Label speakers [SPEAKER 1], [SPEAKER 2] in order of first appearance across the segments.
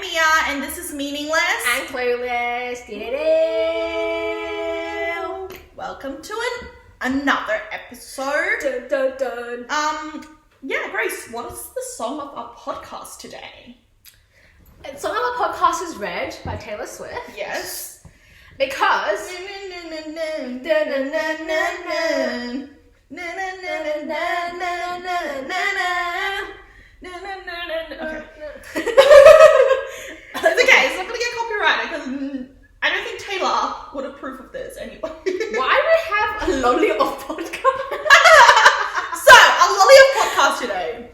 [SPEAKER 1] Mia, and this is Meaningless
[SPEAKER 2] and Clueless.
[SPEAKER 1] Welcome to another episode.
[SPEAKER 2] Dun, dun, dun.
[SPEAKER 1] Yeah, Grace, what is the song of our podcast today?
[SPEAKER 2] The song of our podcast is Red by Taylor Swift.
[SPEAKER 1] Yes.
[SPEAKER 2] Because
[SPEAKER 1] It's okay, it's not gonna get copyrighted because I don't think Taylor would approve of this anyway.
[SPEAKER 2] why do we have a lolly of podcast?
[SPEAKER 1] So, a lolly of podcast today.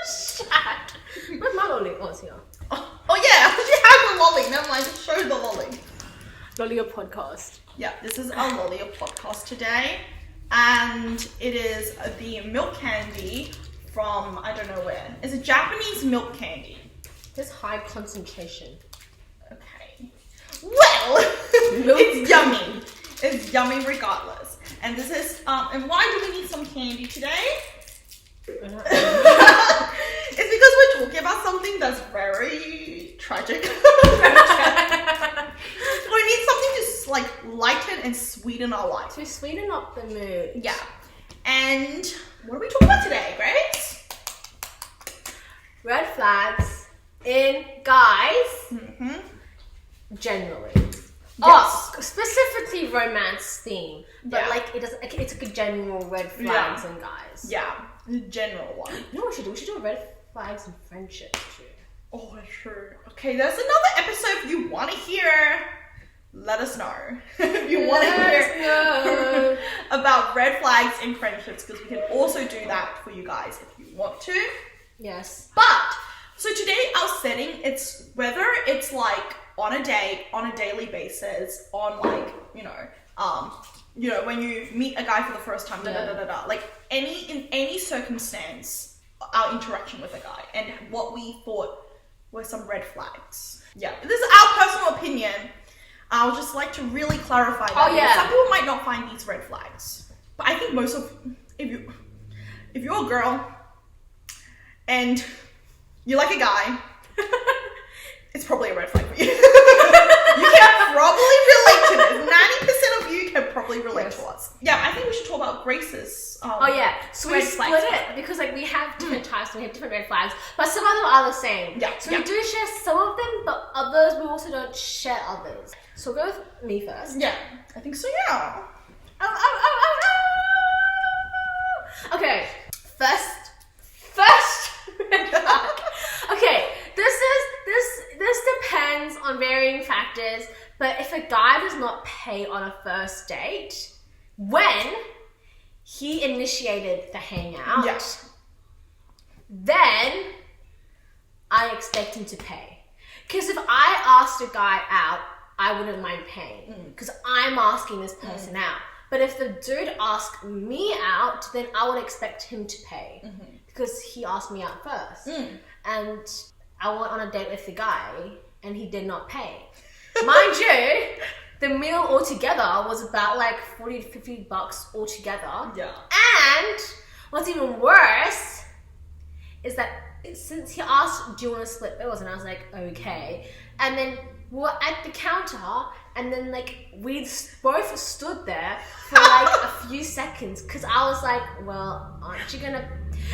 [SPEAKER 2] Shut. Where's my lolly? Oh, it's here.
[SPEAKER 1] Oh yeah, you have the lolly. Never mind, just show the lolly.
[SPEAKER 2] Lolly of podcast.
[SPEAKER 1] Yeah, this is our lolly of podcast today. And it is the milk candy from, I don't know where. It's a Japanese milk candy.
[SPEAKER 2] There's high concentration.
[SPEAKER 1] Okay. Well, it's yummy. It's yummy regardless. And this is, and why do we need some candy today? It's because we're talking about something that's very tragic. We need something to like lighten and sweeten our life.
[SPEAKER 2] To sweeten up the mood.
[SPEAKER 1] Yeah. And what are we talking about today, Grace?
[SPEAKER 2] Red flags in guys.
[SPEAKER 1] Mm-hmm.
[SPEAKER 2] Generally.
[SPEAKER 1] Yes.
[SPEAKER 2] Oh, specifically romance theme. But
[SPEAKER 1] Yeah.
[SPEAKER 2] like it doesn't. It's like a general red flags in guys.
[SPEAKER 1] Yeah, the general one.
[SPEAKER 2] You know what we should do? We should do red flags in friendships too.
[SPEAKER 1] Oh, that's true. Okay, there's another episode if you want to hear. Let us know if you want to hear about red flags in friendships, because we can also do that for you guys if you want to.
[SPEAKER 2] Yes.
[SPEAKER 1] But so today our setting, it's whether it's like on a date, on a daily basis, on like when you meet a guy for the first time, like in any circumstance, our interaction with a guy and what we thought were some red flags. Yeah, this is our personal opinion. I would just like to really clarify that.
[SPEAKER 2] Oh, yeah.
[SPEAKER 1] Some people might not find these red flags, but I think if you're a girl and you like a guy, it's probably a red flag for you. You can probably relate to this. 90% of you can probably relate to us. Yeah, I think we should talk about Grace's.
[SPEAKER 2] So we
[SPEAKER 1] red
[SPEAKER 2] split
[SPEAKER 1] flags.
[SPEAKER 2] it because like we have different types and we have different red flags, but some of them are the same.
[SPEAKER 1] Yeah.
[SPEAKER 2] So we do share some of them, but others we also don't share others. So we'll go with me first.
[SPEAKER 1] Yeah, I think so. Yeah.
[SPEAKER 2] Okay, first red flag. Okay, this depends on varying factors, but if a guy does not pay on a first date, when he initiated the hangout,
[SPEAKER 1] Yeah.
[SPEAKER 2] then I expect him to pay. Because if I asked a guy out, I wouldn't mind paying, because I'm asking this person out. But if the dude asked me out, then I would expect him to pay, because he asked me out first. And I went on a date with the guy, and he did not pay. Mind you, the meal altogether was about like $40 to $50 altogether.
[SPEAKER 1] Yeah.
[SPEAKER 2] And what's even worse is that since he asked, do you want to split bills? And I was like, okay. And then we were at the counter, and then like we both stood there for like a few seconds, because I was like, well, aren't you gonna,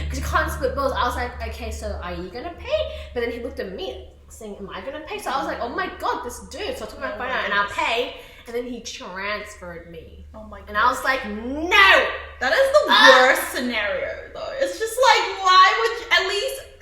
[SPEAKER 2] because you can't split bills. I was like, okay, so are you gonna pay? But then he looked at me saying, am I gonna pay? So I was like, oh my god, this dude. So I took my phone out and I paid, and then he transferred me.
[SPEAKER 1] Oh my god.
[SPEAKER 2] And I was like, no!
[SPEAKER 1] That is the worst scenario, though. It's just like, why would you,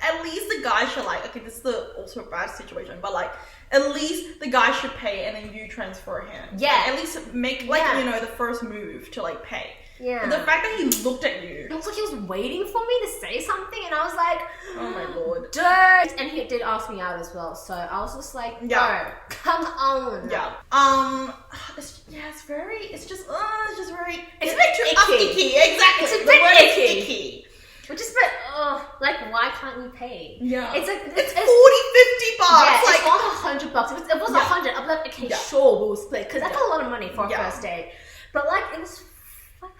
[SPEAKER 1] at least the guy should like, okay, this is also a bad situation, but like, at least the guy should pay and then you transfer him.
[SPEAKER 2] Yeah.
[SPEAKER 1] At least make like, the first move to like pay.
[SPEAKER 2] Yeah.
[SPEAKER 1] But the fact that he looked at you.
[SPEAKER 2] It looks like he was waiting for me to say something, and I was like,
[SPEAKER 1] Oh my lord.
[SPEAKER 2] dude. And he did ask me out as well, so I was just like,
[SPEAKER 1] Yeah.
[SPEAKER 2] no, come on.
[SPEAKER 1] Yeah. It's just very,
[SPEAKER 2] It's a bit
[SPEAKER 1] icky. Exactly.
[SPEAKER 2] It's a
[SPEAKER 1] The
[SPEAKER 2] bit
[SPEAKER 1] word is
[SPEAKER 2] icky. Which is a bit, like, why can't you pay?
[SPEAKER 1] Yeah.
[SPEAKER 2] It's like,
[SPEAKER 1] It's $40, $50 bucks.
[SPEAKER 2] Yeah,
[SPEAKER 1] like,
[SPEAKER 2] it's not $100. If it was $100, I'd be like, okay, sure, we'll split, because that's a lot of money for a first date. But like, it was like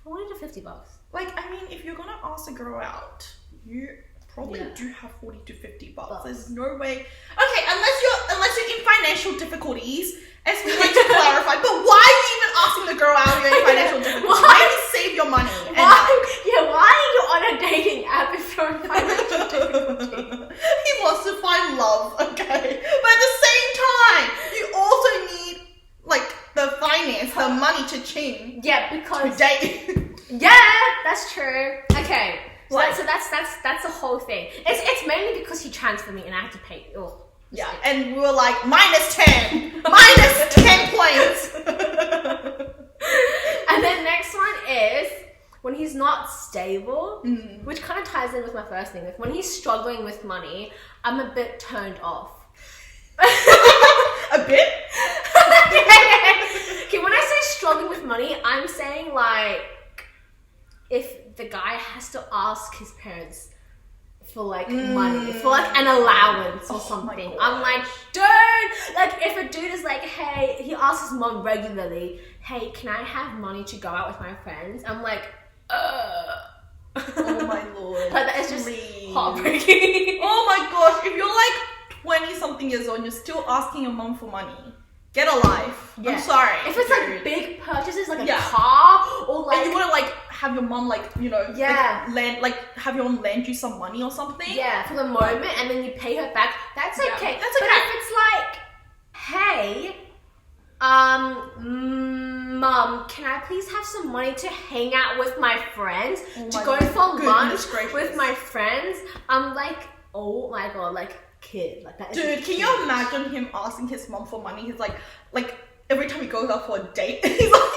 [SPEAKER 2] $40 to $50.
[SPEAKER 1] Like, I mean, if you're gonna ask a girl out, you probably
[SPEAKER 2] Yeah.
[SPEAKER 1] do have 40 to 50 bucks.
[SPEAKER 2] Bucks.
[SPEAKER 1] There's no way. Okay, unless you're in financial difficulties, as we like to clarify. But why are you even asking the girl out you're in financial difficulties?
[SPEAKER 2] Why?
[SPEAKER 1] Maybe save your money. And
[SPEAKER 2] Why are you on a dating app if you're in financial difficulty?
[SPEAKER 1] he wants to find love, okay? But at the same time, you also need like the finance, the money to ching.
[SPEAKER 2] Yeah,
[SPEAKER 1] To
[SPEAKER 2] because
[SPEAKER 1] date.
[SPEAKER 2] yeah, that's true. Okay, so,
[SPEAKER 1] Like-
[SPEAKER 2] that's the whole thing. It's mainly because he transferred me and I had to pay. Oh,
[SPEAKER 1] Yeah, and we were like, -10. -10 points.
[SPEAKER 2] And then next one is when he's not stable,
[SPEAKER 1] Mm.
[SPEAKER 2] which kind of ties in with my first thing. Like when he's struggling with money, I'm a bit turned off.
[SPEAKER 1] A bit?
[SPEAKER 2] Okay, when I say struggling with money, I'm saying like if the guy has to ask his parents for like money, for like an allowance or
[SPEAKER 1] Oh my
[SPEAKER 2] something.
[SPEAKER 1] gosh.
[SPEAKER 2] I'm like, dude, like if a dude is like, hey, he asks his mom regularly, hey, can I have money to go out with my friends? I'm like,
[SPEAKER 1] Oh my lord.
[SPEAKER 2] Like that is just
[SPEAKER 1] Please.
[SPEAKER 2] heartbreaking.
[SPEAKER 1] Oh my gosh, if you're like 20 something years old and you're still asking your mom for money, get a life.
[SPEAKER 2] Yeah.
[SPEAKER 1] I'm sorry.
[SPEAKER 2] If it's like
[SPEAKER 1] dude.
[SPEAKER 2] big purchases, like a
[SPEAKER 1] Yeah.
[SPEAKER 2] car or
[SPEAKER 1] And
[SPEAKER 2] like
[SPEAKER 1] you want to like have your mom like, you know,
[SPEAKER 2] Yeah.
[SPEAKER 1] like have your mom lend you some money or something.
[SPEAKER 2] yeah, for the moment, and then you pay her back. That's
[SPEAKER 1] Yeah,
[SPEAKER 2] okay.
[SPEAKER 1] that's
[SPEAKER 2] But
[SPEAKER 1] okay.
[SPEAKER 2] if it's like, hey, mom, can I please have some money to hang out with my friends,
[SPEAKER 1] Oh
[SPEAKER 2] to
[SPEAKER 1] my
[SPEAKER 2] go for
[SPEAKER 1] goodness
[SPEAKER 2] lunch
[SPEAKER 1] gracious.
[SPEAKER 2] with my friends? I'm like, oh my god, like kid, like that. Is
[SPEAKER 1] Dude,
[SPEAKER 2] a
[SPEAKER 1] can
[SPEAKER 2] kid.
[SPEAKER 1] you imagine him asking his mom for money? He's like every time he goes out for a date, he's like, Mom,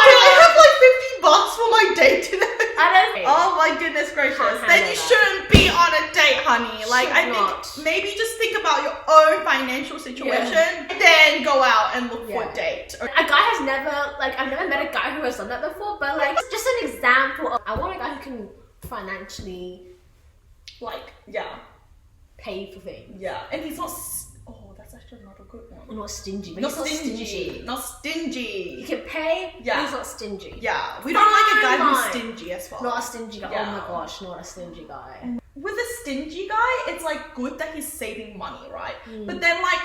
[SPEAKER 1] can I have like $50 for my date today?
[SPEAKER 2] I don't.
[SPEAKER 1] Oh my goodness gracious.
[SPEAKER 2] Can't
[SPEAKER 1] Then
[SPEAKER 2] handle
[SPEAKER 1] you
[SPEAKER 2] that.
[SPEAKER 1] shouldn't be on a date, honey. Like,
[SPEAKER 2] Should
[SPEAKER 1] I
[SPEAKER 2] not.
[SPEAKER 1] think maybe just think about your own financial situation and then go out and look for
[SPEAKER 2] Yeah.
[SPEAKER 1] a date.
[SPEAKER 2] A guy has never, like, I've never met a guy who has done that before, but like, just an example of, I want a guy who can financially
[SPEAKER 1] Like, yeah.
[SPEAKER 2] pay for things.
[SPEAKER 1] Yeah. And he's not, oh, that's actually not a good one.
[SPEAKER 2] Or not stingy, but
[SPEAKER 1] Not
[SPEAKER 2] he's not
[SPEAKER 1] stingy.
[SPEAKER 2] stingy.
[SPEAKER 1] Not
[SPEAKER 2] He
[SPEAKER 1] stingy.
[SPEAKER 2] can pay,
[SPEAKER 1] Yeah.
[SPEAKER 2] but he's not stingy.
[SPEAKER 1] Yeah. We don't like a guy who's
[SPEAKER 2] Fine.
[SPEAKER 1] stingy as well.
[SPEAKER 2] Not a stingy guy.
[SPEAKER 1] Yeah.
[SPEAKER 2] Oh my gosh, not a stingy guy.
[SPEAKER 1] With a stingy guy, it's like good that he's saving money, right?
[SPEAKER 2] Mm.
[SPEAKER 1] But then like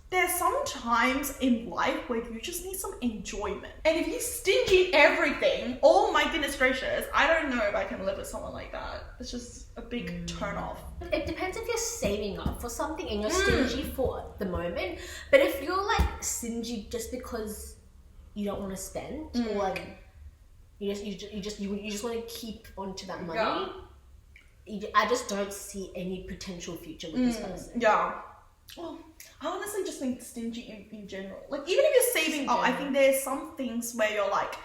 [SPEAKER 1] there's some times in life where you just need some enjoyment. And if you're stingy in everything, oh my goodness gracious, I don't know if I can live with someone like that. It's just a big turn off.
[SPEAKER 2] It depends if you're saving up for something and you're stingy for the moment. But if you're like stingy just because you don't want to spend, or like you just want to keep onto that money.
[SPEAKER 1] Yeah.
[SPEAKER 2] I just don't see any potential future with this person.
[SPEAKER 1] Yeah. Well, I honestly just think stingy in general. Like even if you're saving up, I think there's some things where you're like,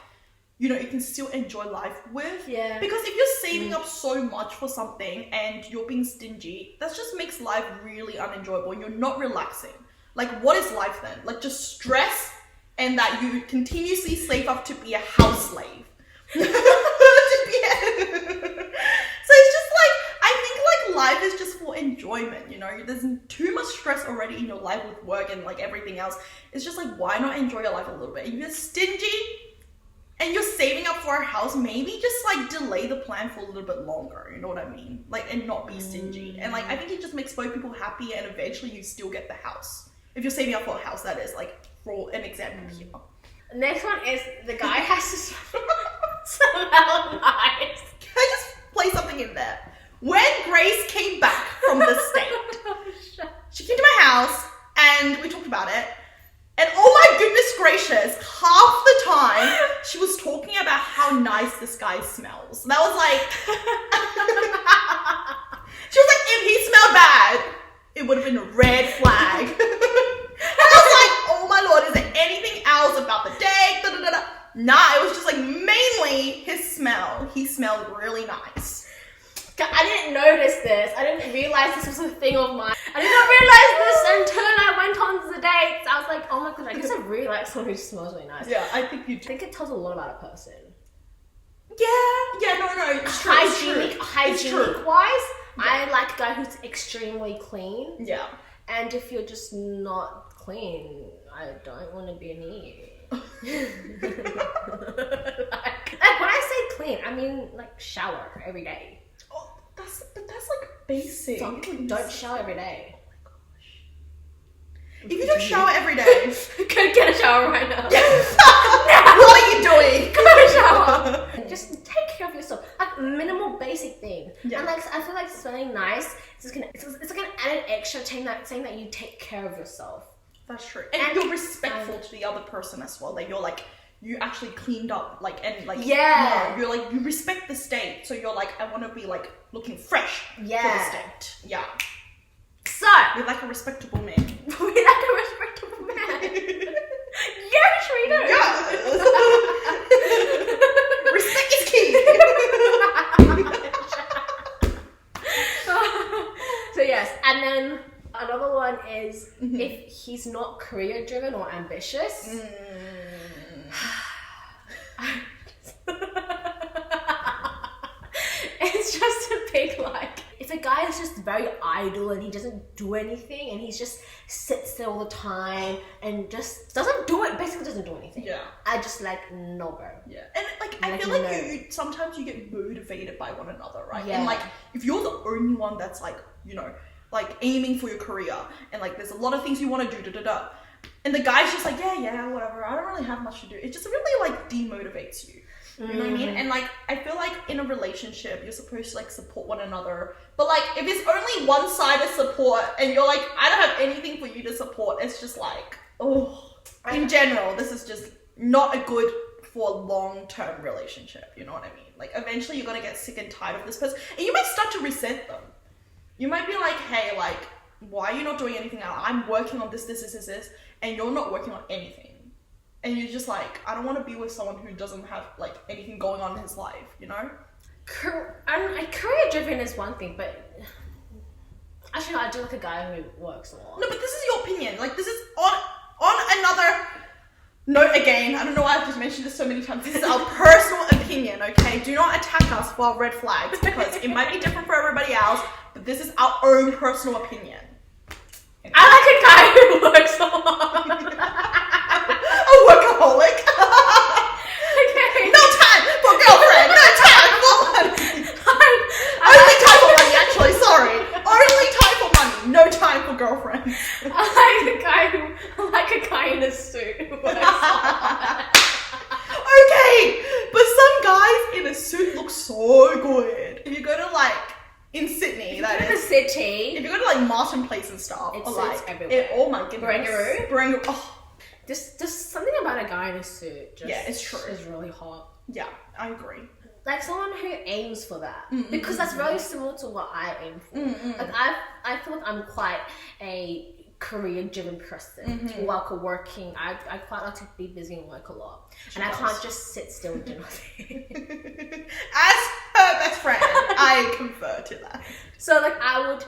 [SPEAKER 1] you know, you can still enjoy life with.
[SPEAKER 2] Yeah.
[SPEAKER 1] Because if you're saving up so much for something and you're being stingy, that just makes life really unenjoyable and you're not relaxing. Like what is life then? Like just stress and that you continuously save up to be a house slave. So it's just like, I think like life is just for enjoyment, you know? There's too much stress already in your life with work and like everything else. It's just like, why not enjoy your life a little bit? If you're stingy and you're saving up for a house, maybe just like delay the plan for a little bit longer, you know what I mean? Like, and not be stingy. And like, I think it just makes both people happy and eventually you still get the house. If you're saving up for a house, that is, like, for an example here.
[SPEAKER 2] Next one is the guy has to smell nice.
[SPEAKER 1] Can I just play something in there? When Grace came back from the state, she came to my house and we talked about it. And oh my goodness gracious, half the time she was talking about how nice this guy smells. That was like, she was like, if he smelled bad, it would have been a red flag. And I was like, oh my lord, is there anything else about the date? Da, da, da, da. Nah, it was just like mainly his smell. He smelled really nice.
[SPEAKER 2] I didn't notice this. I didn't realize this was a thing of mine. I did not realize this until I went on to the dates. I was like, oh my god, I guess I really like someone who smells really nice.
[SPEAKER 1] Yeah, I think you
[SPEAKER 2] I
[SPEAKER 1] do.
[SPEAKER 2] think it tells a lot about a person.
[SPEAKER 1] Yeah, no, it's true. It's true.
[SPEAKER 2] Hygienic wise, I like a guy who's extremely clean.
[SPEAKER 1] Yeah.
[SPEAKER 2] And if you're just not clean, I don't want to be near you. like when I say clean, I mean like shower every day.
[SPEAKER 1] Oh, that's basic.
[SPEAKER 2] Some people don't shower every day.
[SPEAKER 1] If you don't shower every day,
[SPEAKER 2] go get a shower right now.
[SPEAKER 1] What are you doing?
[SPEAKER 2] Go get a shower. Just take care of yourself. Like minimal basic thing.
[SPEAKER 1] Yeah.
[SPEAKER 2] And like I feel like smelling nice. It's like an added extra saying that you take care of yourself.
[SPEAKER 1] That's true. And you're respectful to the other person as well. Like you're like, you actually cleaned up, like, and like,
[SPEAKER 2] yeah,
[SPEAKER 1] you're like, you respect the state. So you're like, I want to be like looking fresh for the state. Yeah.
[SPEAKER 2] So
[SPEAKER 1] You're like a respectable man.
[SPEAKER 2] we're like a respectable man. Yes, we do.
[SPEAKER 1] Yeah. Respect is key.
[SPEAKER 2] So yes, and then another one is if he's not career driven or ambitious. It's just a big like, if a guy is just very idle and he doesn't do anything and he just sits there all the time and just doesn't do anything.
[SPEAKER 1] Yeah.
[SPEAKER 2] I just like, no bro.
[SPEAKER 1] Yeah. And like, I feel like you sometimes you get motivated by one another, right?
[SPEAKER 2] Yeah.
[SPEAKER 1] And like, if you're the only one that's like, you know, like aiming for your career and like there's a lot of things you want to do, and the guy's just like, yeah, whatever, I don't really have much to do. It just really like demotivates you. You know what I mean? And like, I feel like in a relationship, you're supposed to like support one another. But like, if it's only one-sided support and you're like, I don't have anything for you to support, it's just like, oh. In general, this is just not a good for a long-term relationship. You know what I mean? Like, eventually you're gonna get sick and tired of this person, and you might start to resent them. You might be like, hey, like, why are you not doing anything else? I'm working on this, and you're not working on anything. And you're just like, I don't want to be with someone who doesn't have like anything going on in his life, you know?
[SPEAKER 2] Career driven is one thing, but actually I do like a guy who works a lot.
[SPEAKER 1] No, but this is your opinion. Like, this is on another note again. I don't know why I've just mentioned this so many times. This is our personal opinion, okay? Do not attack us for our red flags because it might be different for everybody else, but this is our own personal opinion. Anyway.
[SPEAKER 2] I like a guy who works a lot.
[SPEAKER 1] A workaholic.
[SPEAKER 2] Okay.
[SPEAKER 1] No time for girlfriend. No time for money. Only time for money, actually. Sorry. Only time for money. No time for girlfriend.
[SPEAKER 2] I like a guy in a suit who works a lot.
[SPEAKER 1] Okay, but some guys in a suit look so good. If you go to like in Sydney, that is.
[SPEAKER 2] The city.
[SPEAKER 1] If you go to like Martin Place and stuff,
[SPEAKER 2] It's
[SPEAKER 1] or like
[SPEAKER 2] everywhere.
[SPEAKER 1] oh my goodness, Barangaroo. Oh.
[SPEAKER 2] Just something about a guy in a suit.
[SPEAKER 1] It's true.
[SPEAKER 2] Is really hot.
[SPEAKER 1] Yeah, I agree.
[SPEAKER 2] Like someone who aims for that, because that's very similar to what I aim for. Like I feel like I'm quite a career-driven person. Like working, I quite like to be busy and work a lot, and I can't just sit still and do nothing.
[SPEAKER 1] As her best friend, I confer to that.
[SPEAKER 2] So like I would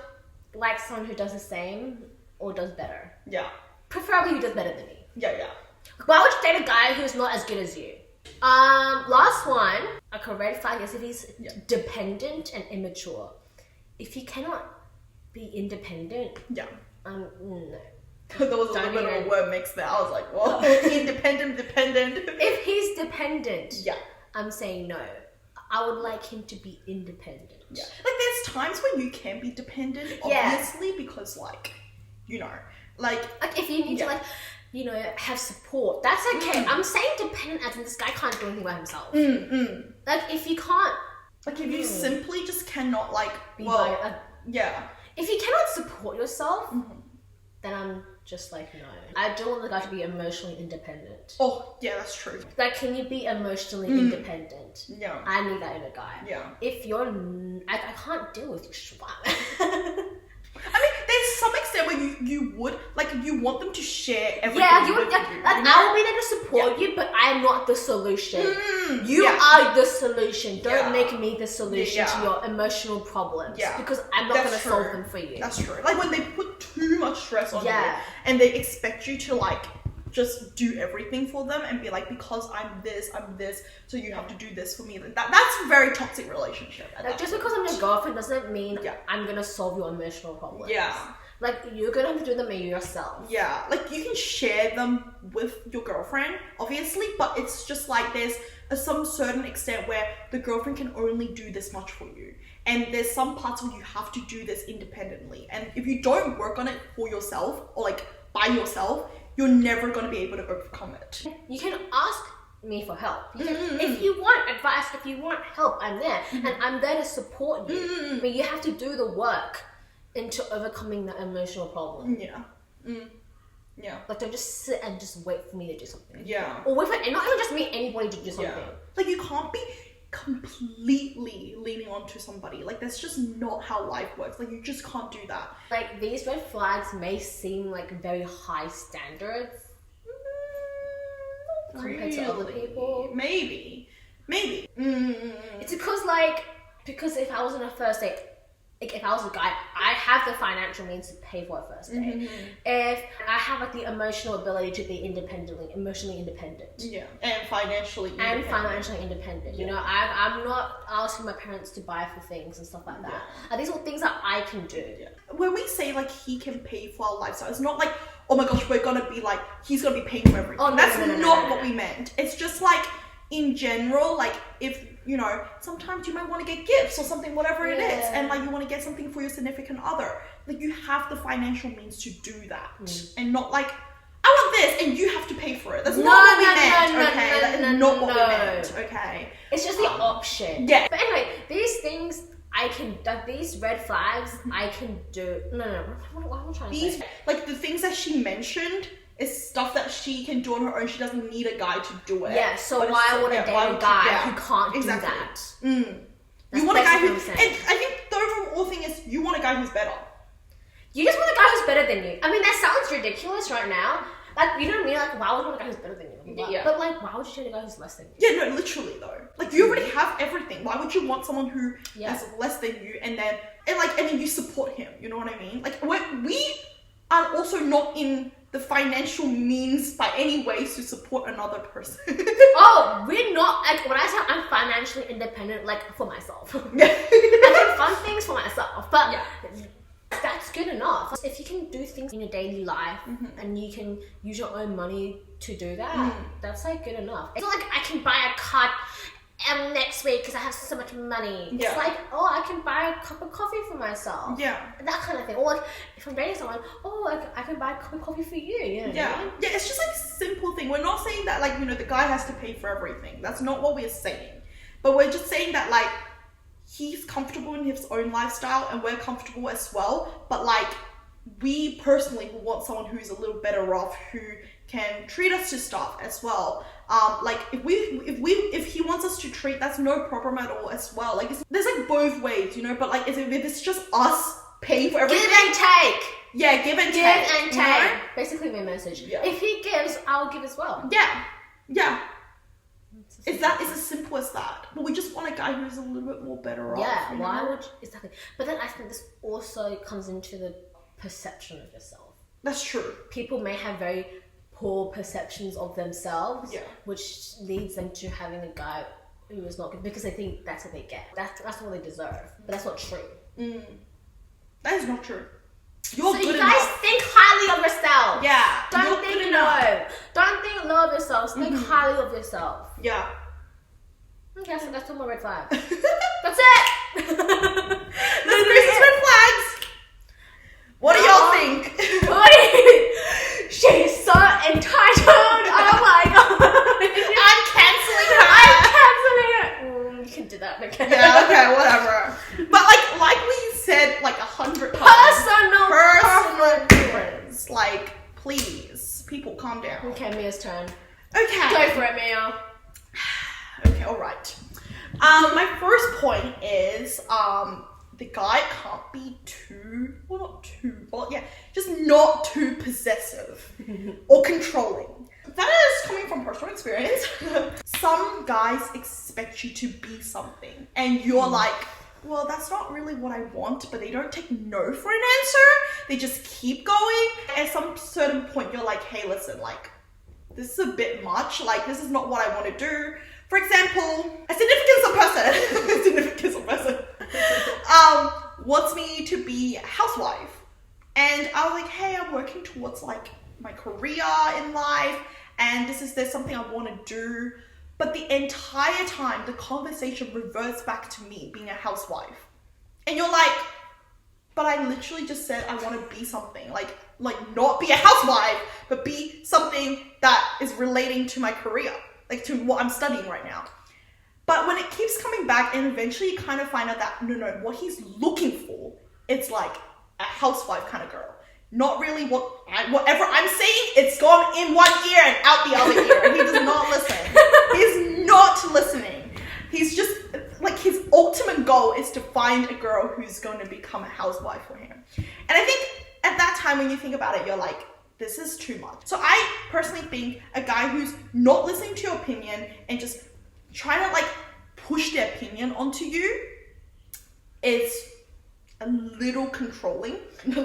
[SPEAKER 2] like someone who does the same or does better.
[SPEAKER 1] Yeah.
[SPEAKER 2] Preferably who does better than me.
[SPEAKER 1] Yeah.
[SPEAKER 2] Why would you date a guy who's not as good as you? Last one, like a red flag is if he's dependent and immature. If he cannot be independent,
[SPEAKER 1] no.
[SPEAKER 2] There
[SPEAKER 1] was a little bit of a word mix there. I was like, whoa, independent, dependent.
[SPEAKER 2] If he's dependent,
[SPEAKER 1] I'm
[SPEAKER 2] saying no. I would like him to be independent.
[SPEAKER 1] Yeah. Like there's times when you can be dependent, obviously, because like, you know, like
[SPEAKER 2] if you need to like, you know, have support, that's okay. I'm saying dependent as in this guy can't do anything by himself. Like if you can't,
[SPEAKER 1] like if you simply just cannot like
[SPEAKER 2] be if you cannot support yourself, then I'm just like, no. I don't want the guy to be emotionally independent.
[SPEAKER 1] Oh, yeah, that's true.
[SPEAKER 2] Like, can you be emotionally independent?
[SPEAKER 1] Yeah.
[SPEAKER 2] I need that in a guy.
[SPEAKER 1] Yeah.
[SPEAKER 2] If you're, I can't deal with your schwab.
[SPEAKER 1] I mean, there's some extent where you would, like, you want them to share everything
[SPEAKER 2] with you.
[SPEAKER 1] Like,
[SPEAKER 2] I will be there to support you, but I'm not the solution. You are the solution. Don't make me the solution to your emotional problems. Yeah. Because I'm not going to solve them for you.
[SPEAKER 1] That's true. Like, when they put too much stress on you, and they expect you to, like, just do everything for them and be like, because I'm this, so you have to do this for me. That's a very toxic relationship.
[SPEAKER 2] Like, just because I'm your girlfriend doesn't mean I'm gonna solve your emotional problems. Yeah. Like, you're gonna have to do them yourself.
[SPEAKER 1] Yeah. Like, you can share them with your girlfriend, obviously, but it's just like there's some certain extent where the girlfriend can only do this much for you. And there's some parts where you have to do this independently. And if you don't work on it for yourself or like by yourself, you're never going to be able to overcome it.
[SPEAKER 2] You can ask me for help. If you want advice, if you want help, I'm there. And I'm there to support you. But you have to do the work into overcoming the emotional problem.
[SPEAKER 1] Yeah.
[SPEAKER 2] Like, don't just sit and just wait for me to do something.
[SPEAKER 1] Yeah.
[SPEAKER 2] Or wait for, and not even just me, anybody to do something.
[SPEAKER 1] Yeah. Like, you can't be completely leaning onto somebody. Like, that's just not how life works. Like, you just can't do that.
[SPEAKER 2] Like, these red flags may seem like very high standards compared to other people.
[SPEAKER 1] Maybe.
[SPEAKER 2] It's because if I was on a first date, like if I was a guy, I have the financial means to pay for a first date. If I have like the emotional ability to be emotionally independent.
[SPEAKER 1] Yeah, and financially independent. You know, I'm not asking my parents to buy for things and stuff like that. And these are things that I can do. Yeah. When we say like he can pay for our lifestyle, it's not like, oh my gosh, we're gonna be like, he's gonna be paying for everything.
[SPEAKER 2] Oh, no,
[SPEAKER 1] that's
[SPEAKER 2] no,
[SPEAKER 1] not what we meant. It's just like, in general, like if, you know, sometimes you might want to get gifts or something, whatever it is, and like you want to get something for your significant other. Like, you have the financial means to do that, and not like, I want this and you have to pay for it. That's not what we meant, okay? That is not what we meant, okay?
[SPEAKER 2] It's just the option.
[SPEAKER 1] Yeah.
[SPEAKER 2] But anyway, these things these red flags I can do. No. What am I trying to say?
[SPEAKER 1] Like, the things that she mentioned is stuff that she can do on her own. She doesn't need a guy to do it.
[SPEAKER 2] Yeah, so why would I date a guy who can't do that?
[SPEAKER 1] You want a guy who... And I think the overall thing is you want a guy who's better.
[SPEAKER 2] You just want a guy who's better than you. I mean, that sounds ridiculous right now. Like, you know what I mean? Like, why would you want a guy who's better than you?
[SPEAKER 1] Yeah.
[SPEAKER 2] But like, why would you date a guy who's less than you?
[SPEAKER 1] Yeah, no, literally though. Like, you already have everything. Why would you want someone who is less than you and then you support him? You know what I mean? Like, we are also not in the financial means by any ways to support another person.
[SPEAKER 2] Oh, we're not, like, when I say I'm financially independent, like, for myself.
[SPEAKER 1] Yeah.
[SPEAKER 2] I do fun things for myself, but that's good enough. If you can do things in your daily life and you can use your own money to do that, that's like good enough. It's not like I can buy a car next week because I have so much money.
[SPEAKER 1] Yeah.
[SPEAKER 2] It's like, oh, I can buy a cup of coffee for myself.
[SPEAKER 1] Yeah.
[SPEAKER 2] That kind of thing. Or like, if I'm dating someone, oh, I can buy a cup of coffee for you. You know what I mean?
[SPEAKER 1] Yeah, it's just like simple thing. We're not saying that like, you know, the guy has to pay for everything. That's not what we're saying. But we're just saying that like, he's comfortable in his own lifestyle and we're comfortable as well. But like, we personally will want someone who's a little better off, who can treat us to stuff as well. Like if he wants us to treat, that's no problem at all as well. Like, there's like both ways, you know. But like, if it's just us paying for everything,
[SPEAKER 2] give and take.
[SPEAKER 1] Yeah, give and take.
[SPEAKER 2] Give and take.
[SPEAKER 1] You know?
[SPEAKER 2] Basically, my message.
[SPEAKER 1] Yeah.
[SPEAKER 2] If he gives, I'll give as well.
[SPEAKER 1] Yeah. It's as simple as that. But we just want a guy who's a little bit more better off.
[SPEAKER 2] Yeah. Why would exactly? But then I think this also comes into the perception of yourself.
[SPEAKER 1] That's true.
[SPEAKER 2] People may have very poor perceptions of themselves,
[SPEAKER 1] yeah,
[SPEAKER 2] which leads them to having a guy who is not good because they think that's what they get. That's what they deserve. But that's not true.
[SPEAKER 1] That is not true. You're
[SPEAKER 2] so
[SPEAKER 1] good
[SPEAKER 2] you guys
[SPEAKER 1] enough.
[SPEAKER 2] Think highly of yourself.
[SPEAKER 1] Yeah.
[SPEAKER 2] Don't think low. Don't think low of yourself. Think highly of yourself.
[SPEAKER 1] Yeah.
[SPEAKER 2] Okay, so that's two more red flags. That's it.
[SPEAKER 1] That's Grace's red flags. What do y'all think?
[SPEAKER 2] She's so entitled. Oh my god.
[SPEAKER 1] I'm canceling her.
[SPEAKER 2] I'm canceling her. You can do that, okay?
[SPEAKER 1] Yeah, okay, whatever. But like we said like 100 times. Personal preference. Like, please, people, calm down.
[SPEAKER 2] Okay, Mia's turn.
[SPEAKER 1] Okay.
[SPEAKER 2] Go for it, Mia.
[SPEAKER 1] Okay, alright. My first point is, the guy can't be just not too possessive or controlling. That is coming from personal experience. Some guys expect you to be something, and you're like, well, that's not really what I want, but they don't take no for an answer. They just keep going. At some certain point, you're like, hey, listen, like, this is a bit much. Like, this is not what I want to do. For example, a significant person wants me to be a housewife. And I was like, hey, I'm working towards like my career in life, and there's something I want to do. But the entire time, the conversation reverts back to me being a housewife. And you're like, but I literally just said I want to be something. Like not be a housewife, but be something that is relating to my career, like to what I'm studying right now. But when it keeps coming back, and eventually you kind of find out that no, what he's looking for, it's like a housewife kind of girl. Not really whatever I'm saying, it's gone in one ear and out the other ear. He does not listen. He's not listening. He's just, like, his ultimate goal is to find a girl who's going to become a housewife for him. And I think at that time when you think about it, you're like, this is too much. So I personally think a guy who's not listening to your opinion and just trying to, like, push their opinion onto you is a little controlling. And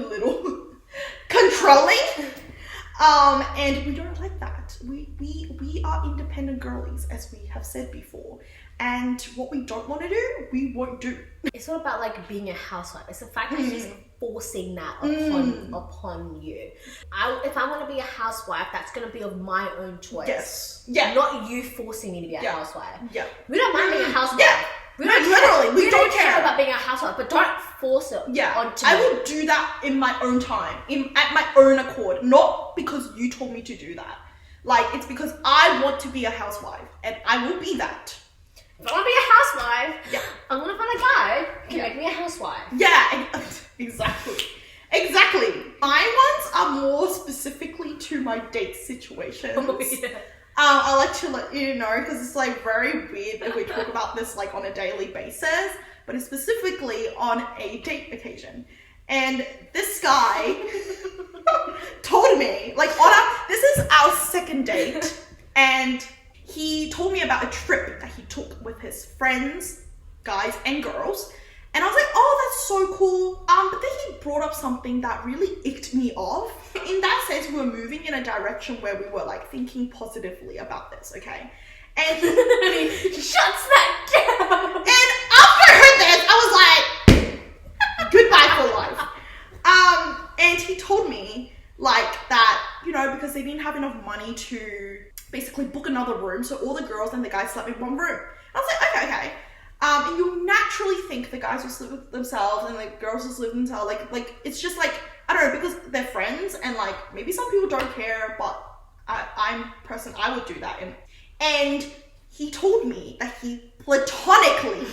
[SPEAKER 1] we don't like that. We are independent girlies, as we have said before. And what we don't want to do, we won't do.
[SPEAKER 2] It's not about like being a housewife. It's the fact that he's forcing that upon you. If I want to be a housewife, that's going to be of my own choice.
[SPEAKER 1] Yes. Yeah.
[SPEAKER 2] Not you forcing me to be a housewife.
[SPEAKER 1] Yeah.
[SPEAKER 2] We don't mind being a housewife.
[SPEAKER 1] Yeah. We don't care
[SPEAKER 2] about being a housewife, but don't force it onto me.
[SPEAKER 1] I will do that in my own time, at my own accord, not because you told me to do that. Like, it's because I want to be a housewife, and I will be that.
[SPEAKER 2] If I want to be a housewife, I'm going to find a guy who can make me a housewife.
[SPEAKER 1] Yeah, exactly. Exactly. My ones are more specifically to my date situations.
[SPEAKER 2] Oh, yeah.
[SPEAKER 1] I like to let you know, because it's like very weird that we talk about this like on a daily basis, but it's specifically on a date occasion. And this guy told me, like, this is our second date, and he told me about a trip that he took with his friends, guys and girls. And I was like, oh, that's so cool. But then he brought up something that really icked me off. In that sense, we were moving in a direction where we were like thinking positively about this, okay? And
[SPEAKER 2] he shuts that down.
[SPEAKER 1] And after I heard this, I was like, goodbye for life. And he told me like that, you know, because they didn't have enough money to basically book another room, so all the girls and the guys slept in one room. I was like, okay. And you naturally think the guys will sleep with themselves and the girls will sleep with themselves. Like it's just like, I don't know, because they're friends and like maybe some people don't care, but I would do that. And he told me that he platonically,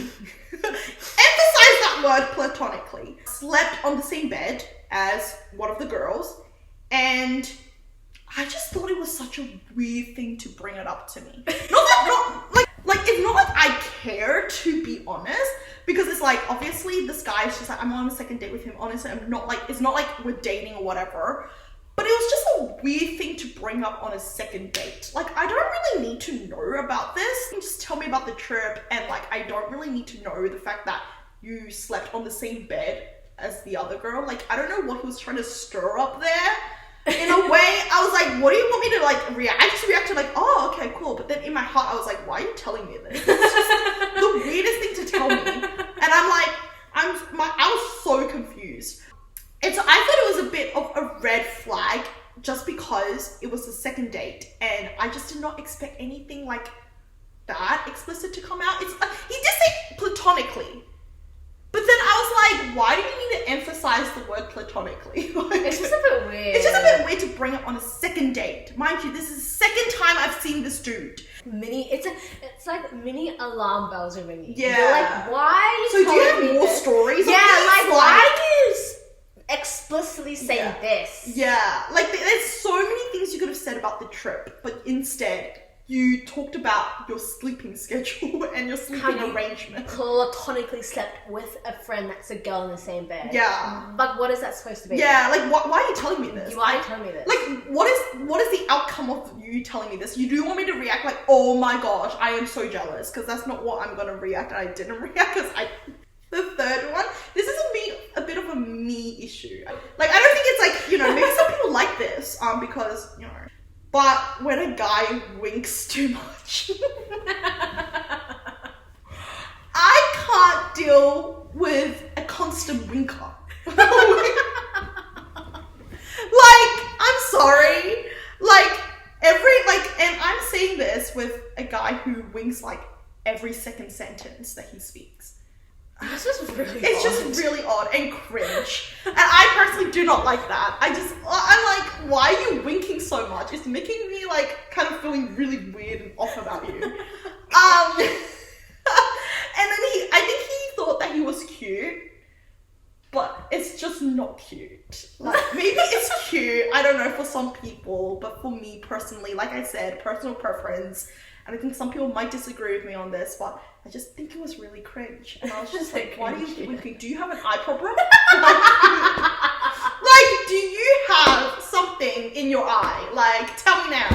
[SPEAKER 1] emphasize that word platonically, slept on the same bed as one of the girls, and I just thought it was such a weird thing to bring it up to me. It's not like I care, to be honest, because it's like, obviously this guy is just like, I'm on a second date with him. Honestly, it's not like we're dating or whatever, but it was just a weird thing to bring up on a second date. Like, I don't really need to know about this. You just tell me about the trip, and like, I don't really need to know the fact that you slept on the same bed as the other girl. Like, I don't know what he was trying to stir up there. In a way, I was like, what do you want me to like react? I just reacted like, oh, okay, cool. But then in my heart, I was like, why are you telling me this? It's just the weirdest thing to tell me. And I'm like, I was so confused. And so I thought it was a bit of a red flag just because it was the second date. And I just did not expect anything like that explicit to come out. He did say platonically. But then I was like, why do you need to emphasize the word platonically? Like,
[SPEAKER 2] it's just a bit weird.
[SPEAKER 1] It's just a bit weird to bring it on a second date. Mind you, this is the second time I've seen this dude.
[SPEAKER 2] It's like mini alarm bells are ringing.
[SPEAKER 1] Yeah.
[SPEAKER 2] You're like, why are you
[SPEAKER 1] So do you
[SPEAKER 2] telling
[SPEAKER 1] have
[SPEAKER 2] me
[SPEAKER 1] more
[SPEAKER 2] this?
[SPEAKER 1] stories?
[SPEAKER 2] Yeah,
[SPEAKER 1] on this?
[SPEAKER 2] why are you explicitly saying this?
[SPEAKER 1] Yeah, like there's so many things you could have said about the trip, but instead you talked about your sleeping schedule and your sleeping arrangement.
[SPEAKER 2] Platonically slept with a friend that's a girl in the same bed.
[SPEAKER 1] Yeah.
[SPEAKER 2] But what is that supposed to be?
[SPEAKER 1] Yeah, like why are you telling me this?
[SPEAKER 2] Why are you telling me this?
[SPEAKER 1] Like, what is the outcome of you telling me this? You do want me to react like, oh my gosh, I am so jealous, because that's not what I'm gonna react, and I didn't react because the third one, this is a bit of a me issue. Like, I don't think it's like, you know, maybe some people like this, because, you know, but when a guy winks too much, I can't deal with a constant winker. Like, I'm sorry. And I'm saying this with a guy who winks like every second sentence that he speaks.
[SPEAKER 2] That's
[SPEAKER 1] It's just really odd and cringe. And I personally do not like that. I'm like, why are you winking so much? It's making me like kind of feeling really weird and off about you. And then I think he thought that he was cute, but it's just not cute. Like, maybe it's cute, I don't know, for some people, but for me personally, like I said, personal preference, and I think some people might disagree with me on this, but I just think it was really cringe. And I was just like, why do you keep winking? Do you have an eye problem? Like, do you have something in your eye? Like, tell me now.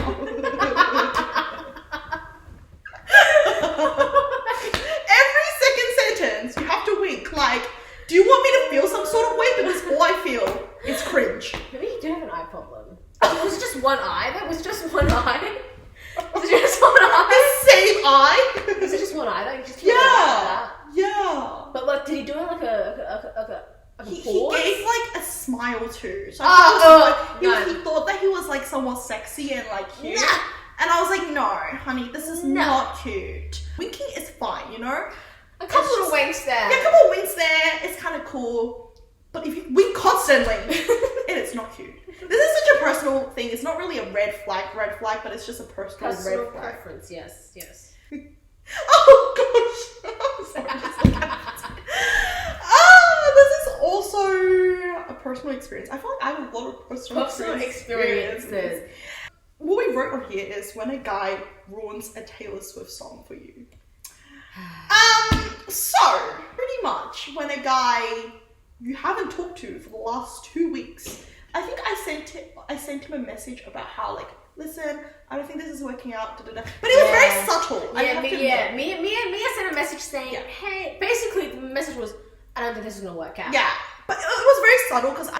[SPEAKER 1] Every second sentence, you have to wink. Like, do you want me to feel some sort of way? Because all I feel is cringe.
[SPEAKER 2] Maybe you do have an eye problem. Was it just one eye? That was just one eye. Was it just one eye?
[SPEAKER 1] The same eye?
[SPEAKER 2] Is it just one eye? That you just
[SPEAKER 1] Yeah.
[SPEAKER 2] But like, did he do it like a
[SPEAKER 1] He
[SPEAKER 2] pause?
[SPEAKER 1] gave like a smile too. So he thought that he was like somewhat sexy and like cute.
[SPEAKER 2] Nah.
[SPEAKER 1] And I was like, no, honey, this is not cute. Winking is fine, you know?
[SPEAKER 2] A couple of winks there.
[SPEAKER 1] Yeah, a couple of winks there. It's kind of cool. But if you wink constantly, it's not cute. This is such a personal thing. It's not really a red flag, but it's just a personal red flag.
[SPEAKER 2] Preference, yes.
[SPEAKER 1] Oh gosh. I'm sorry. Just look at it. This is also a personal experience. I feel like I have a lot of personal experiences. What we wrote on here is when a guy ruins a Taylor Swift song for you. So pretty much when a guy you haven't talked to for the last 2 weeks, I think I sent him a message about how like, listen, I don't think this is working out, But it was very subtle.
[SPEAKER 2] Mia sent a message saying, hey, basically the message was, I don't think this is gonna work out.
[SPEAKER 1] Yeah, but it was very subtle because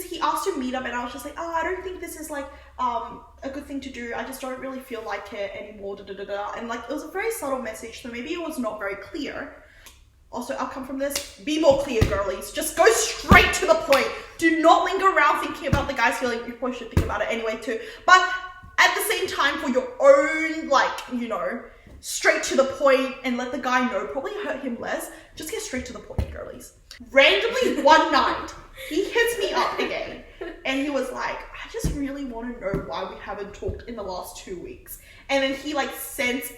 [SPEAKER 1] he asked to meet up and I was just like, I don't think this is like a good thing to do. I just don't really feel like it anymore. And like, it was a very subtle message, so maybe it was not very clear. Also, outcome from this, be more clear, girlies. Just go straight to the point. Do not linger around thinking about the guy's feeling. You probably should think about it anyway too. But at the same time, for your own, like, you know, straight to the point and let the guy know, probably hurt him less. Just get straight to the point, girlies. Randomly one night, he hits me up again and he was like, I just really want to know why we haven't talked in the last 2 weeks. And then he like sends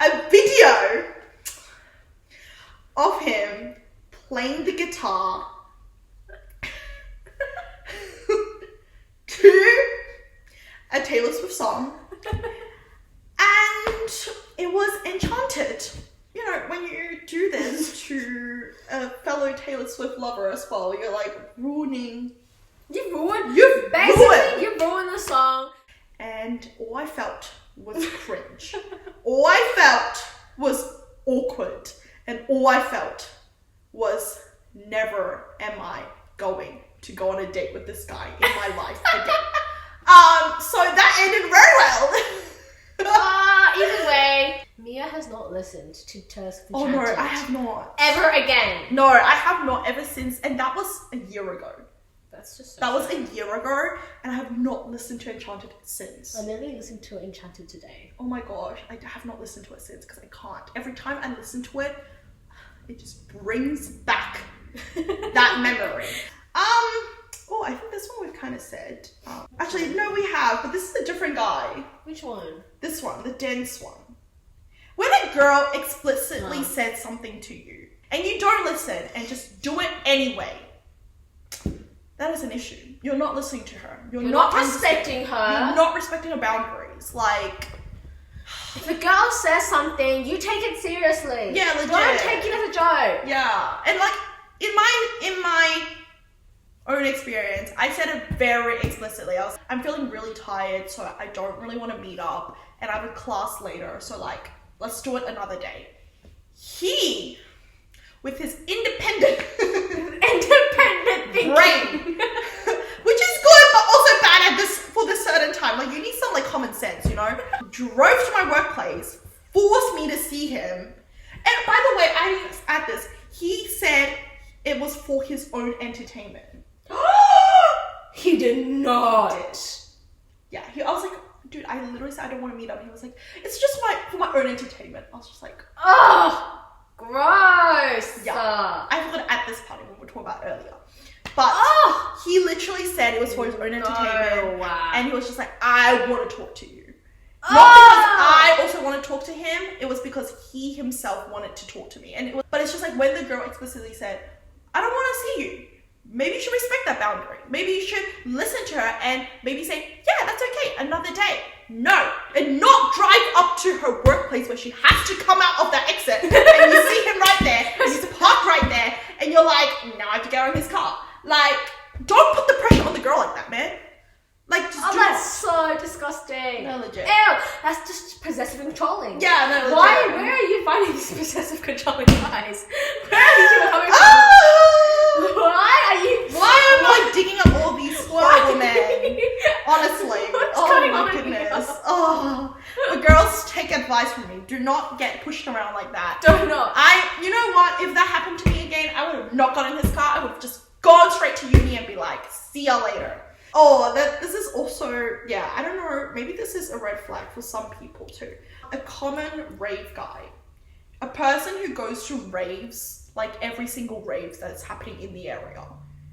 [SPEAKER 1] a video of him playing the guitar to a Taylor Swift song, and it was Enchanted. You know, when you do this to a fellow Taylor Swift lover as well, you're like ruining.
[SPEAKER 2] You've ruined the song. And
[SPEAKER 1] all I felt was cringe. All I felt was awkward. And all I felt was, never am I going to go on a date with this guy in my life again. So that ended very well.
[SPEAKER 2] Either way, Mia has not listened to Taylor Swift.
[SPEAKER 1] Oh no, I have not.
[SPEAKER 2] Ever again.
[SPEAKER 1] No, I have not ever since, and that was a year ago.
[SPEAKER 2] That's just so
[SPEAKER 1] that was a year ago, and I have not listened to Enchanted since.
[SPEAKER 2] I literally listened to Enchanted today.
[SPEAKER 1] Oh my gosh, I have not listened to it since because I can't. Every time I listen to it, it just brings back that memory. Oh, I think this one we've kind of said. Actually, no, we have, but this is a different guy.
[SPEAKER 2] Which one?
[SPEAKER 1] This one, the dense one. When a girl explicitly said something to you, and you don't listen and just do it anyway, that is an issue. You're not listening to her. You're not
[SPEAKER 2] respecting her.
[SPEAKER 1] You're not respecting her boundaries. Like,
[SPEAKER 2] if a girl says something, you take it seriously.
[SPEAKER 1] Yeah, legit.
[SPEAKER 2] Don't take it as a joke.
[SPEAKER 1] Yeah, and like in my own experience, I said it very explicitly. I'm feeling really tired, so I don't really want to meet up, and I have a class later, so like, let's do it another day. He, with his independent
[SPEAKER 2] thinking,
[SPEAKER 1] brain, which is good, but also bad at this certain time. Like, you need some like common sense, you know? Drove to my workplace, forced me to see him. And by the way, I didn't add this. He said it was for his own entertainment.
[SPEAKER 2] He did not.
[SPEAKER 1] Yeah, I was like, dude, I literally said I don't want to meet up. He was like, it's just for my own entertainment. I was just like,
[SPEAKER 2] oh, Gross.
[SPEAKER 1] Yeah. I forgot at this party when we were talking about earlier. But he literally said it was for his own entertainment.
[SPEAKER 2] Wow.
[SPEAKER 1] And he was just like, I want to talk to you. Not because I also want to talk to him. It was because he himself wanted to talk to me. But it's just like when the girl explicitly said, I don't want to see you. Maybe you should respect that boundary. Maybe you should listen to her and maybe say, yeah, that's okay, another day. No. And not drive up to her workplace where she has to come out of that exit and you see him right there, and he's parked right there, and you're like, now I have to get out of his car. Like, don't put the pressure on the girl like that, man. Like, just do
[SPEAKER 2] that's so disgusting.
[SPEAKER 1] No, legit.
[SPEAKER 2] Ew, that's just possessive and controlling.
[SPEAKER 1] Yeah, no, legit.
[SPEAKER 2] Where are you finding these possessive controlling guys? Where are you coming from?
[SPEAKER 1] Why am I digging up all these horrible men? Honestly.
[SPEAKER 2] Going
[SPEAKER 1] my
[SPEAKER 2] on
[SPEAKER 1] goodness.
[SPEAKER 2] here?
[SPEAKER 1] Oh. But girls, take advice from me. Do not get pushed around like that.
[SPEAKER 2] Don't know.
[SPEAKER 1] You know what? If that happened to me again, I would have not got in his car. I would have just gone straight to uni and be like, see ya later. Oh, this is also, yeah, I don't know, maybe this is a red flag for some people too. A common rave guy. A person who goes to raves, like every single rave that's happening in the area.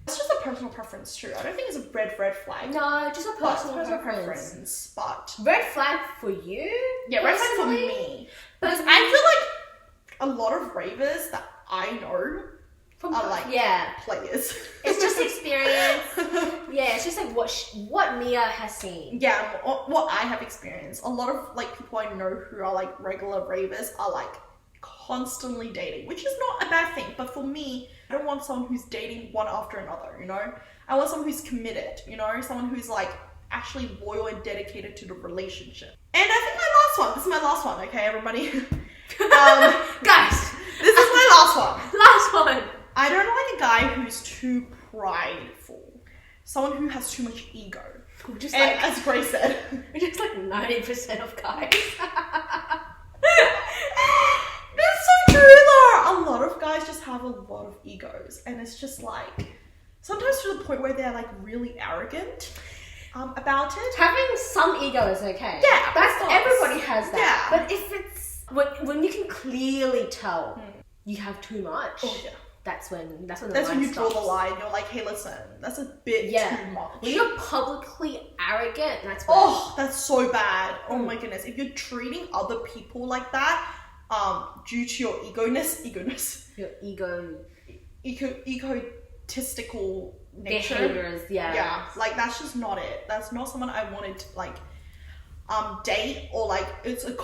[SPEAKER 1] It's just a personal preference too. I don't think it's a red flag.
[SPEAKER 2] No, just a personal
[SPEAKER 1] preference. But
[SPEAKER 2] red flag for you?
[SPEAKER 1] yeah, red flag for
[SPEAKER 2] personally?
[SPEAKER 1] me. Because I feel like a lot of ravers that I know are like players.
[SPEAKER 2] It's just experience. Yeah, it's just like what Mia has seen.
[SPEAKER 1] Yeah, what I have experienced. A lot of like people I know who are like regular ravers are like constantly dating, which is not a bad thing. But for me, I don't want someone who's dating one after another, you know? I want someone who's committed, you know? Someone who's like actually loyal and dedicated to the relationship. And I think this is my last one, okay, everybody?
[SPEAKER 2] Guys,
[SPEAKER 1] this is my last one.
[SPEAKER 2] Last one.
[SPEAKER 1] I don't like a guy who's too prideful. Someone who has too much ego.
[SPEAKER 2] Just
[SPEAKER 1] and as Grace said,
[SPEAKER 2] just like 90% of guys.
[SPEAKER 1] That's so true though. A lot of guys just have a lot of egos, and it's just like sometimes to the point where they're like really arrogant about it.
[SPEAKER 2] Having some ego is okay.
[SPEAKER 1] Yeah,
[SPEAKER 2] everybody has that.
[SPEAKER 1] Yeah.
[SPEAKER 2] But if it's when you can clearly tell you have too much.
[SPEAKER 1] Oh yeah.
[SPEAKER 2] That's when
[SPEAKER 1] you draw the line. You're like, hey, listen, that's a bit too much.
[SPEAKER 2] When you're publicly arrogant, that's when
[SPEAKER 1] that's so bad. Oh my goodness. If you're treating other people like that, due to your your egotistical nature,
[SPEAKER 2] behaviors,
[SPEAKER 1] yeah, like that's just not it. That's not someone I wanted to like date, or like it's a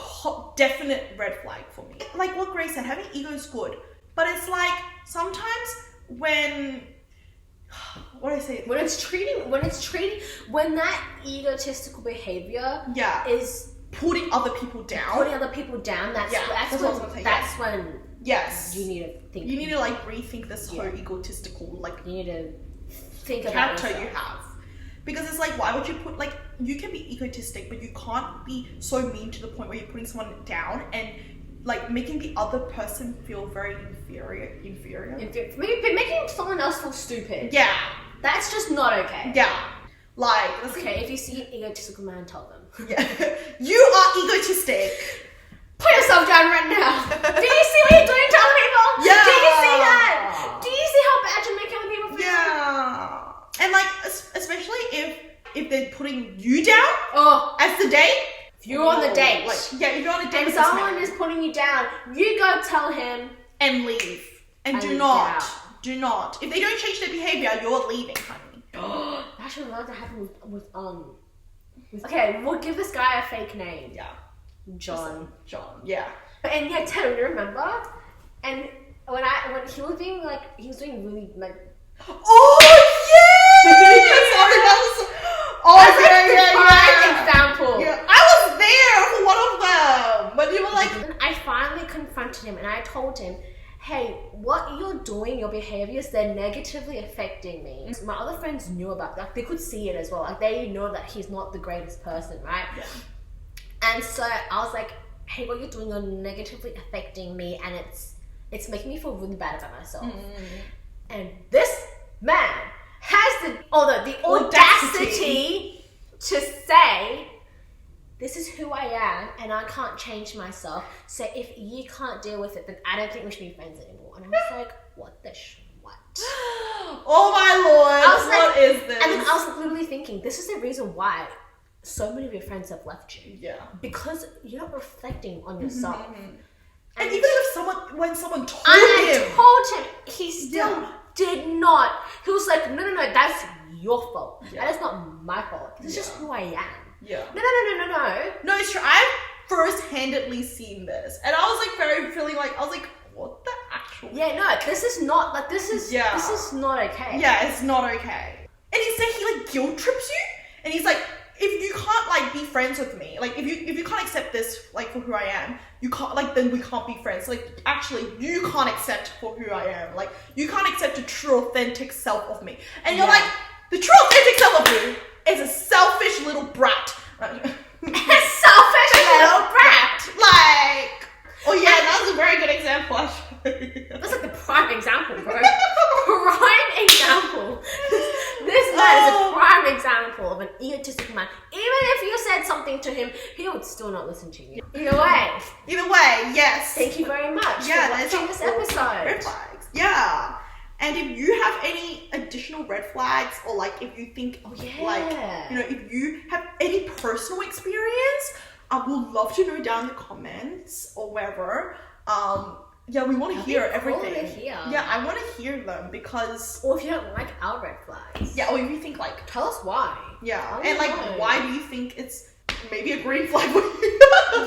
[SPEAKER 1] definite red flag for me. Like what Grace said, having ego is good. But it's like sometimes when what do I say?
[SPEAKER 2] When that egotistical behavior is
[SPEAKER 1] putting other people down.
[SPEAKER 2] That's when
[SPEAKER 1] yes.
[SPEAKER 2] You need to think.
[SPEAKER 1] You need to like rethink this whole egotistical like
[SPEAKER 2] you need to think about
[SPEAKER 1] character you have. Because it's like, why would you put like you can be egotistic, but you can't be so mean to the point where you're putting someone down and like making the other person feel very inferior.
[SPEAKER 2] Making someone else feel stupid.
[SPEAKER 1] Yeah.
[SPEAKER 2] That's just not okay.
[SPEAKER 1] Yeah. Like,
[SPEAKER 2] okay, if you see an egotistical man, tell them.
[SPEAKER 1] Yeah. You are egotistic.
[SPEAKER 2] Put yourself down right now. Do you see what you're doing to other people?
[SPEAKER 1] Yeah.
[SPEAKER 2] Do you see that? Do you see how bad you're making other people feel?
[SPEAKER 1] Yeah. And like, especially if they're putting you down as the date.
[SPEAKER 2] If you're on the date.
[SPEAKER 1] If you're on a date
[SPEAKER 2] and someone is putting you down, you go tell him.
[SPEAKER 1] And leave. And do not. If they don't change their behavior, you're leaving, honey.
[SPEAKER 2] That should love to happen with okay, we'll give this guy a fake name.
[SPEAKER 1] Yeah.
[SPEAKER 2] John,
[SPEAKER 1] yeah.
[SPEAKER 2] And yeah, Ted, remember? And when he was being like, he was doing really like.
[SPEAKER 1] Oh yeah!
[SPEAKER 2] Prime example.
[SPEAKER 1] Yeah. I was there for one of them, but you were like.
[SPEAKER 2] I finally confronted him and I told him, hey, what you're doing, your behaviors, they're negatively affecting me. My other friends knew about that. Like, they could see it as well. Like, they know that he's not the greatest person, right?
[SPEAKER 1] Yeah.
[SPEAKER 2] And so I was like, hey, what you're doing, you're negatively affecting me, and it's making me feel really bad about myself. And this man has the audacity to say this is who I am and I can't change myself. So if you can't deal with it, then I don't think we should be friends anymore. And I was like, what the what?
[SPEAKER 1] Oh my lord,
[SPEAKER 2] I was
[SPEAKER 1] what
[SPEAKER 2] like,
[SPEAKER 1] is this?
[SPEAKER 2] And then I was literally thinking, this is the reason why so many of your friends have left you.
[SPEAKER 1] Yeah.
[SPEAKER 2] Because you're not reflecting on yourself.
[SPEAKER 1] And even if when someone told
[SPEAKER 2] I
[SPEAKER 1] him,
[SPEAKER 2] told him, he still did not. He was like, no, that's your fault.
[SPEAKER 1] Yeah.
[SPEAKER 2] That is not my fault. This is just who I am.
[SPEAKER 1] Yeah.
[SPEAKER 2] No.
[SPEAKER 1] No, it's true. I've first-handedly seen this. And I was like feeling like, I was like, what the actual?
[SPEAKER 2] Yeah, no, this is not, like, this is not okay.
[SPEAKER 1] Yeah, it's not okay. And he said he like guilt trips you. And he's like, if you can't like be friends with me, like if you can't accept this like for who I am, you can't like then we can't be friends. Like actually you can't accept for who I am. Like you can't accept the true authentic self of me. And you're like, the true authentic self of you is a selfish little brat.
[SPEAKER 2] A selfish little brat.
[SPEAKER 1] Like, oh yeah, that was a very good example actually.
[SPEAKER 2] That's like the prime example, bro. Prime example. This man is a prime example of an egotistic man. Even if you said something to him, he would still not listen to you. Either way,
[SPEAKER 1] yes.
[SPEAKER 2] thank you very much for watching this episode.
[SPEAKER 1] Red flags. Yeah. And if you have any additional red flags, or like if you think, like, you know, if you have any personal experience, I would love to know down in the comments or wherever. Yeah, we want to hear everything. Yeah, I want to hear them because.
[SPEAKER 2] Or if you don't like our red flags.
[SPEAKER 1] Yeah, or if you think like.
[SPEAKER 2] Tell us why.
[SPEAKER 1] Yeah, and like, why do you think it's maybe a green flag for you?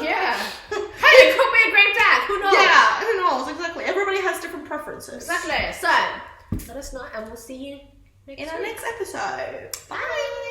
[SPEAKER 2] Yeah. Hey, it could be a green flag. Who knows?
[SPEAKER 1] Yeah, who knows? Exactly. Everybody has different preferences.
[SPEAKER 2] Exactly. So, let us know, and we'll see you
[SPEAKER 1] in our next episode. Bye.